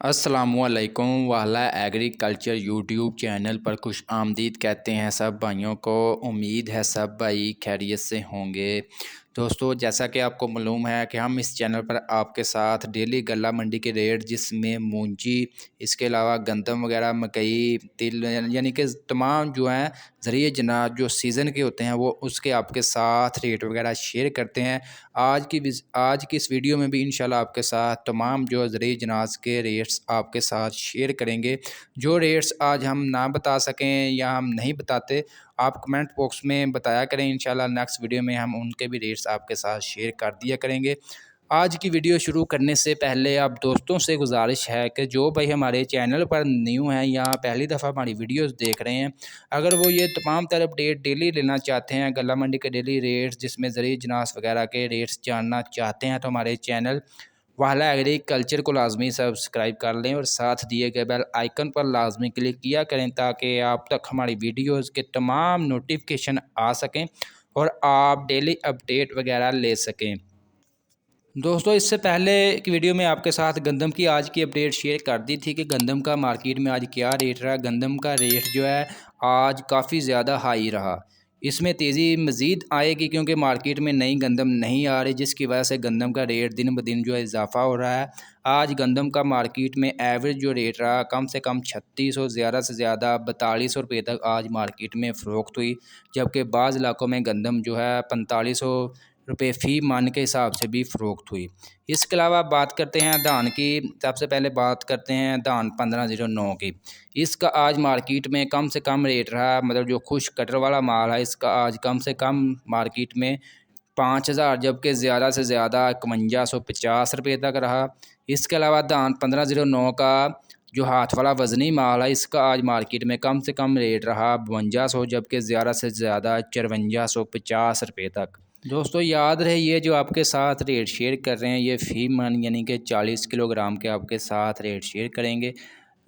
अस्सलामुअलैकुम वाला agriculture YouTube channel पर खुश आमदीद कहते हैं सब भाइयों को। उम्मीद है सब भाई खैरियत से होंगे। दोस्तों, जैसा कि आपको मालूम है कि हम इस चैनल पर आपके साथ डेली गल्ला मंडी के रेट, जिसमें मूंजी, इसके अलावा गंदम वगैरह, मकई, तिल, यानी कि तमाम जो हैं ज़रिए जनाब जो सीज़न के होते हैं वो उसके आपके साथ रेट वगैरह शेयर करते हैं। आज की इस वीडियो में भी इंशाल्लाह आपके साथ तमाम जो ज़रिए जनाज के रेट्स आपके साथ शेयर करेंगे। जो रेट्स आज हम ना बता सकें या हम नहीं बताते, आप कमेंट बॉक्स में बताया करें। इंशाल्लाह नेक्स्ट वीडियो में हम उनके भी रेट्स आपके साथ शेयर कर दिया करेंगे। आज की वीडियो शुरू करने से पहले आप दोस्तों से गुजारिश है कि जो भाई हमारे चैनल पर न्यू हैं या पहली दफ़ा हमारी वीडियोस देख रहे हैं, अगर वो ये तमाम तरह अपडेट डेली लेना चाहते हैं, गल्ला मंडी के डेली रेट्स जिसमें ज़रिए जनास वगैरह के रेट्स जानना चाहते हैं, तो हमारे चैनल वाला एग्रीकल्चर को लाजमी सब्सक्राइब कर लें और साथ दिए गए बेल आइकन पर लाजमी क्लिक किया करें ताकि आप तक हमारी वीडियोज़ के तमाम नोटिफिकेशन आ सकें और आप डेली अपडेट वगैरह ले सकें। दोस्तों, इससे पहले की वीडियो में आपके साथ गंदम की आज की अपडेट शेयर कर दी थी कि गंदम का मार्केट में आज क्या रेट रहा। गंदम का रेट जो है आज काफ़ी ज़्यादा हाई रहा। इसमें तेज़ी मज़ीद आएगी क्योंकि मार्केट में नई गंदम नहीं आ रही, जिसकी वजह से गंदम का रेट दिन ब दिन जो है इजाफा हो रहा है। आज गंदम का मार्केट में एवरेज जो रेट रहा कम से कम 3600 और ज़्यादा से ज़्यादा 4200 रुपये तक आज मार्केट में फ़रोख्त हुई, जबकि बाज़ इलाकों में गंदम जो है 4500 रुपये फ़ी मन के हिसाब से भी फ़रोख्त हुई। इसके अलावा बात करते हैं धान की। सबसे पहले बात करते हैं धान 1509 की। इसका आज मार्केट में कम से कम रेट रहा, मतलब जो खुश कटर वाला माल है इसका आज कम से कम मार्केट में 5000, जबकि ज़्यादा से ज़्यादा 5150 रुपये तक रहा। इसके अलावा धान 1509 का जो हाथ वाला वज़नी माल है इसका आज मार्केट में कम से कम रेट रहा 5200, जबकि ज़्यादा से ज़्यादा 5450 रुपये तक। दोस्तों, याद रहे ये जो आपके साथ रेट शेयर कर रहे हैं ये फ़ी मन यानी कि 40 किलोग्राम के आपके साथ रेट शेयर करेंगे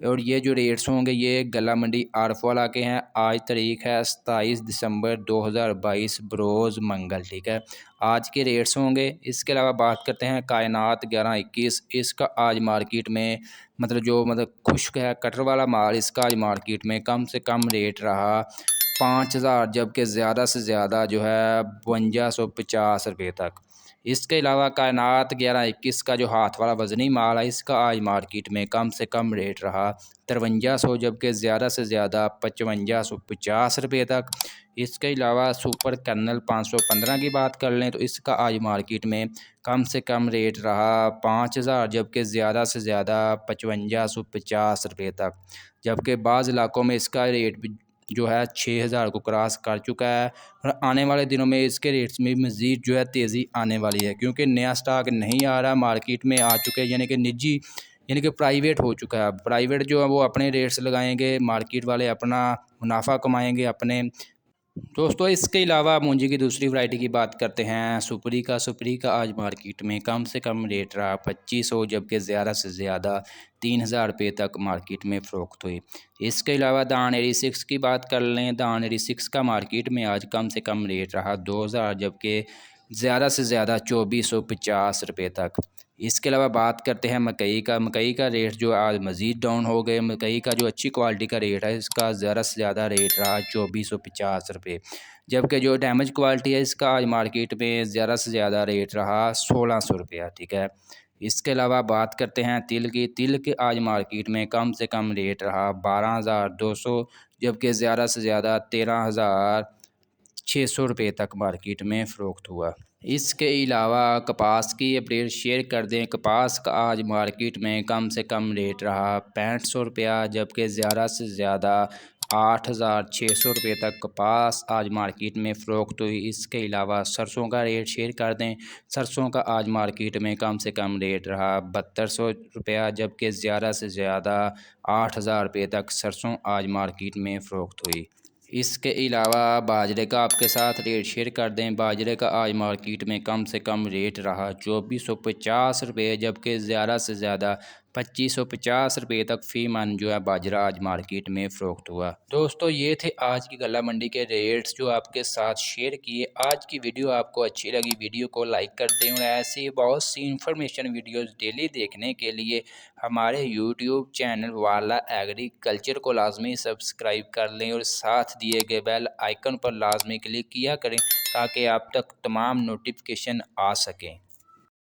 और ये जो रेट्स होंगे ये गला मंडी आरफवाला के हैं। आज तारीख है 27 दिसंबर 2022 बरोज़ मंगल, ठीक है। आज के रेट्स होंगे। इसके अलावा बात करते हैं कायनात 1121। इसका आज मार्केट में मतलब खुश्क है कटर वाला माल, इसका आज मार्केट में कम से कम रेट रहा 5000, जबकि ज़्यादा से ज़्यादा जो है 5250 रुपये तक। इसके अलावा कायनात 1121 का जो हाथ वाला वज़नी माल है इसका आज मार्केट में कम से कम रेट रहा 5300, जबकि ज़्यादा से ज़्यादा 5550 रुपये तक। इसके अलावा सुपर कर्नल 515 की बात कर लें तो इसका आज मार्केट में कम से कम रेट रहा 5000, जबकि ज़्यादा से ज़्यादा 5550 रुपये तक। जबकि बाज़ इलाकों में इसका रेट भी जो है 6000 को क्रॉस कर चुका है और आने वाले दिनों में इसके रेट्स में मज़ीद जो है तेज़ी आने वाली है, क्योंकि नया स्टॉक नहीं आ रहा, मार्केट में आ चुके हैं, यानी कि निजी यानी कि प्राइवेट हो चुका है। प्राइवेट जो है वो अपने रेट्स लगाएंगे, मार्केट वाले अपना मुनाफा कमाएंगे अपने। दोस्तों, इसके अलावा मूंजी की दूसरी वैरायटी की बात करते हैं सुपरी का। सुपरी का आज मार्केट में कम से कम रेट रहा 2500, जबकि ज़्यादा से ज़्यादा 3000 रुपये तक मार्केट में फ़रोख्त हुई। इसके अलावा दान 86 की बात कर लें, दान 86 का मार्केट में आज कम से कम रेट रहा 2000, जबकि ज़्यादा से ज़्यादा 2450 रुपये तक। इसके अलावा बात करते हैं मकई का। मकई का रेट जो आज मज़ीद डाउन हो गए। मकई का जो अच्छी क्वालिटी का रेट है इसका ज़्यादा से ज़्यादा रेट रहा 2450 रुपये, जबकि जो डैमेज क्वालिटी है इसका आज मार्केट में ज़्यादा से ज़्यादा रेट रहा 1600 रुपया, ठीक है। इसके अलावा बात करते हैं तिल की। तिल के आज मार्केट में कम से कम रेट रहा 12200, जबकि ज़्यादा से ज़्यादा 13600 रुपये तक मार्केट में फ़रोख्त हुआ। इसके अलावा कपास की अपडेट शेयर कर दें। कपास का आज मार्केट में कम से कम रेट रहा 6500 रुपया, जबकि ज़्यादा से ज़्यादा 8600 रुपये तक कपास आज मार्केट में फ़रोख्त हुई। इसके अलावा सरसों का रेट शेयर कर दें। सरसों का आज मार्केट में कम से कम रेट रहा 7200 रुपया, जबकि ज़्यादा से ज़्यादा 8000 रुपये तक सरसों आज मार्केट में फ़रोख्त हुई। इसके अलावा बाजरे का आपके साथ रेट शेयर कर दें। बाजरे का आज मार्केट में कम से कम रेट रहा 2450 रुपये, जबकि ज़्यादा से ज़्यादा 2550 रुपये तक फ़ी मन जो है बाजरा आज मार्केट में फ़रोख्त हुआ। दोस्तों ये थे आज की गला मंडी के रेट्स जो आपके साथ शेयर किए। आज की वीडियो आपको अच्छी लगी, वीडियो को लाइक कर दें और ऐसी बहुत सी इंफॉर्मेशन वीडियोस डेली देखने के लिए हमारे यूट्यूब चैनल वाला एग्रीकल्चर को लाजमी सब्सक्राइब कर लें और साथ दिए गए बेल आइकन पर लाजमी क्लिक किया करें ताकि आप तक तमाम नोटिफिकेशन आ सकें।